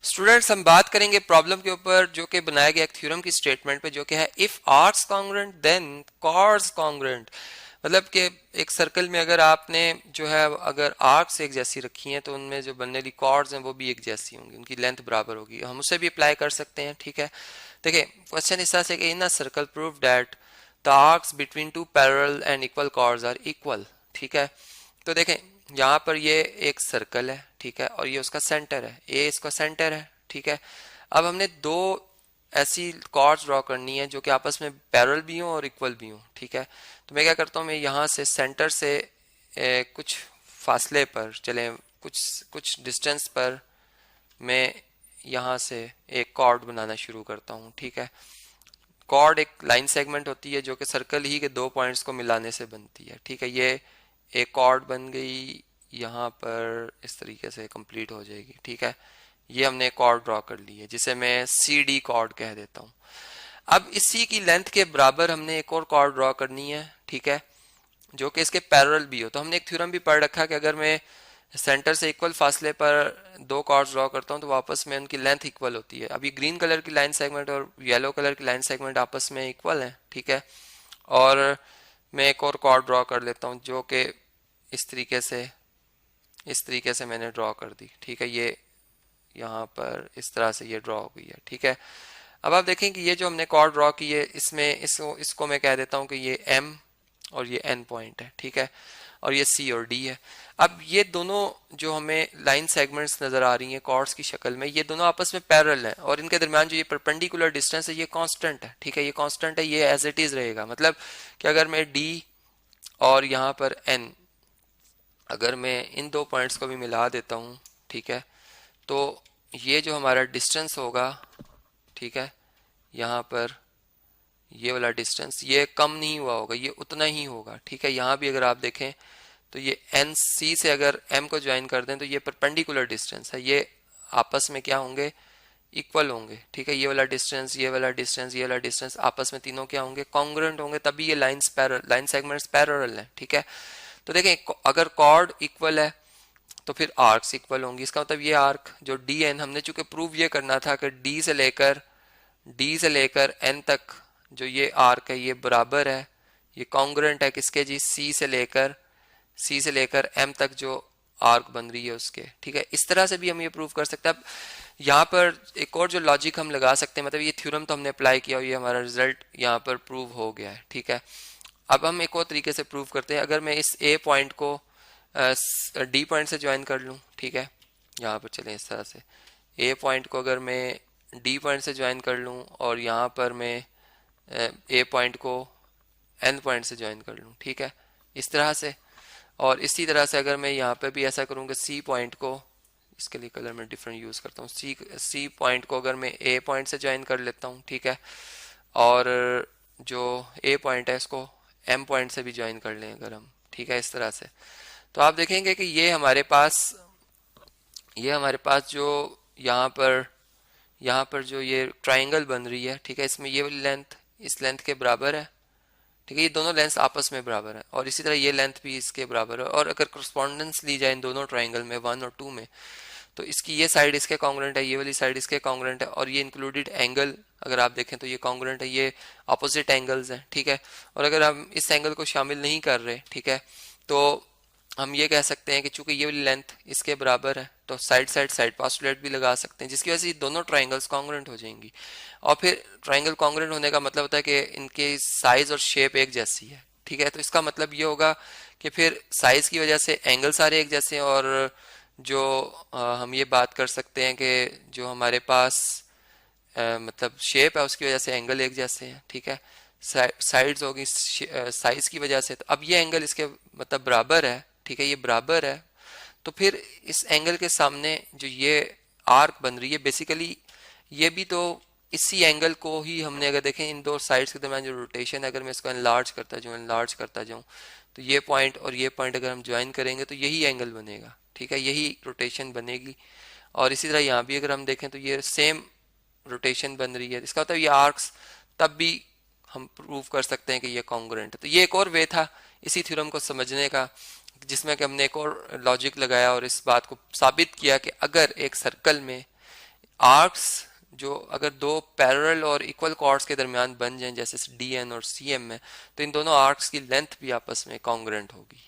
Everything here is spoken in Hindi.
स्टूडेंट्स हम बात करेंगे प्रॉब्लम के ऊपर जो कि बनाया गया एक थ्योरम की स्टेटमेंट पे, जो कि है if arcs congruent then chords congruent. मतलब कि एक सर्कल में अगर आपने जो है अगर आर्क्स एक जैसी रखी हैं तो उनमें जो बनने वाली कॉर्ड्स हैं वो भी एक जैसी होंगी, उनकी लेंथ बराबर होगी। हम उसे भी अप्लाई कर सकते हैं, ठीक है। देखिए क्वेश्चन इस तरह से कि in a circle prove that the arcs between two parallel and equal chords are equal, ठीक है। तो देखें यहाँ पर ये एक सर्कल है, ठीक है, और ये उसका सेंटर है, ए इसका सेंटर है, ठीक है। अब हमने दो ऐसी कॉर्ड्स ड्रॉ करनी है जो कि आपस में पैरेलल भी हों और इक्वल भी हों, ठीक है। तो मैं क्या करता हूँ, मैं यहाँ से सेंटर से कुछ फासले पर चले, कुछ कुछ डिस्टेंस पर मैं यहाँ से एक कॉर्ड बनाना शुरू करता हूँ, ठीक है। कॉर्ड एक लाइन सेगमेंट होती है जो कि सर्कल ही के दो पॉइंट्स को मिलाने से बनती है, ठीक है। ये एक कॉर्ड बन गई, यहाँ पर इस तरीके से कंप्लीट हो जाएगी, ठीक है। ये हमने कॉर्ड ड्रॉ कर ली है जिसे मैं सी डी कॉर्ड कह देता हूँ। अब इसी की लेंथ के बराबर हमने एक और कॉर्ड ड्रॉ करनी है, ठीक है, जो कि इसके पैरेलल भी हो। तो हमने एक थ्योरम भी पढ़ रखा कि अगर मैं सेंटर से इक्वल फासले पर दो कॉर्ड्स ड्रॉ करता हूँ तो आपस में उनकी लेंथ इक्वल होती है। अभी ग्रीन कलर की लाइन सेगमेंट और येलो कलर की लाइन सेगमेंट आपस में इक्वल है, ठीक है। और मैं एक और कॉर्ड ड्रॉ कर लेता हूँ जो कि इस तरीके से मैंने ड्रॉ कर दी, ठीक है। ये यहाँ पर इस तरह से ये ड्रॉ हो गई है, ठीक है। अब आप देखें कि ये जो हमने कॉर्ड ड्रॉ की है इसमें इसको मैं कह देता हूँ कि ये एम और ये एन पॉइंट है, ठीक है, और ये सी और डी है। अब ये दोनों जो हमें लाइन सेगमेंट्स नजर आ रही हैं कॉर्ड्स की शक्ल में, ये दोनों आपस में पैरेलल हैं और इनके दरमियान जो ये परपेंडिकुलर डिस्टेंस है ये कांस्टेंट है, ठीक है। ये कांस्टेंट है, ये एज इट इज रहेगा। मतलब कि अगर मैं डी और यहाँ पर एन, अगर मैं इन दो पॉइंट्स को भी मिला देता हूँ, ठीक है, तो ये जो हमारा डिस्टेंस होगा, ठीक है, यहाँ पर ये वाला डिस्टेंस ये कम नहीं हुआ होगा, ये उतना ही होगा, ठीक है। यहाँ भी अगर आप देखें तो ये एन सी से अगर एम को ज्वाइन कर दें तो ये परपेंडिकुलर डिस्टेंस है, ये आपस में क्या होंगे, इक्वल होंगे, ठीक है। ये वाला डिस्टेंस, ये वाला डिस्टेंस, ये वाला डिस्टेंस आपस में तीनों क्या होंगे, कॉन्ग्रुएंट होंगे, तभी ये लाइन सेगमेंट्स पैरेलल हैं, ठीक है। तो देखें अगर कॉर्ड इक्वल है तो फिर आर्क्स इक्वल होंगी। इसका मतलब ये आर्क जो डी एन, हमने चूंकि प्रूव ये करना था कि डी से लेकर एन तक जो ये आर्क है ये बराबर है, ये कॉन्ग्रुएंट है किसके जी, सी से लेकर एम तक जो आर्क बन रही है उसके, ठीक है। इस तरह से भी हम ये प्रूव कर सकते हैं। अब यहाँ पर एक और जो लॉजिक हम लगा सकते हैं, मतलब ये थ्योरम तो हमने अप्लाई किया और ये हमारा रिजल्ट यहाँ पर प्रूव हो गया है, ठीक है। अब हम एक और तरीके से प्रूव करते हैं। अगर मैं इस ए पॉइंट को डी पॉइंट से ज्वाइन कर लूँ, ठीक है, यहाँ पर चलें इस तरह से ए पॉइंट को अगर मैं डी पॉइंट से ज्वाइन कर लूँ और यहाँ पर मैं ए पॉइंट को एन पॉइंट से ज्वाइन कर लूँ, ठीक है, इस तरह से। और इसी तरह से अगर मैं यहाँ पे भी ऐसा करूँ कि सी पॉइंट को, इसके लिए कलर मैं डिफरेंट यूज़ करता हूँ, सी पॉइंट को अगर मैं ए पॉइंट से ज्वाइन कर लेता हूँ, ठीक है, और जो ए पॉइंट है इसको एम पॉइंट से भी ज्वाइन कर लें अगर हम, ठीक है, इस तरह से, तो आप देखेंगे कि ये हमारे पास जो यहाँ पर जो ये ट्राइंगल बन रही है, ठीक है, इसमें ये वाली लेंथ इस लेंथ के बराबर है, ठीक है। ये दोनों लेंथ आपस में बराबर है और इसी तरह ये लेंथ भी इसके बराबर है। और अगर करस्पॉन्डेंस ली जाए इन दोनों ट्राइंगल में 1 और 2 में, तो इसकी ये साइड इसके कॉन्ग्रुएंट है, ये वाली साइड इसके कॉन्ग्रुएंट है, और ये इंक्लूडेड एंगल अगर आप देखें तो ये कॉन्ग्रुएंट है, ये अपोजिट एंगल्स हैं, ठीक है। और अगर हम इस एंगल को शामिल नहीं कर रहे, ठीक है, तो हम ये कह सकते हैं कि चूंकि ये वाली लेंथ इसके बराबर है तो साइड पोस्टुलेट भी लगा सकते हैं, जिसकी वजह से दोनों ट्राइंगल्स कॉन्ग्रुएंट हो जाएंगी। और फिर ट्राइंगल कॉन्ग्रुएंट होने का मतलब होता है कि इनके साइज और शेप एक जैसी है, ठीक है। तो इसका मतलब ये होगा कि फिर साइज की वजह से एंगल सारे एक जैसे हैं, और जो हम ये बात कर सकते हैं कि जो हमारे पास मतलब शेप है उसकी वजह से एंगल एक जैसे हैं, ठीक है। साइड्स होगी साइज की वजह से, तो अब ये एंगल इसके मतलब बराबर है, ठीक है, ये बराबर है। तो फिर इस एंगल के सामने जो ये आर्क बन रही है बेसिकली ये भी तो इसी एंगल को ही हमने, अगर देखें इन दो साइड्स के दरमियान जो रोटेशन है, अगर मैं इसको एनलार्ज करता जाऊं तो ये पॉइंट और ये पॉइंट अगर हम ज्वाइन करेंगे तो यही एंगल बनेगा, ठीक है, यही रोटेशन बनेगी। और इसी तरह यहाँ भी अगर हम देखें तो ये सेम रोटेशन बन रही है। इसका मतलब ये आर्क्स तब भी हम प्रूव कर सकते हैं कि ये कॉन्ग्रुएंट है। तो ये एक और वे था इसी थ्योरम को समझने का, जिसमें कि हमने एक और लॉजिक लगाया और इस बात को साबित किया कि अगर एक सर्कल में आर्क्स जो अगर दो पैरेलल और इक्वल कॉर्ड्स के दरमियान बन जाएं जैसे डी एन और सी एम में, तो इन दोनों आर्क्स की लेंथ भी आपस में कॉन्ग्रुएंट होगी।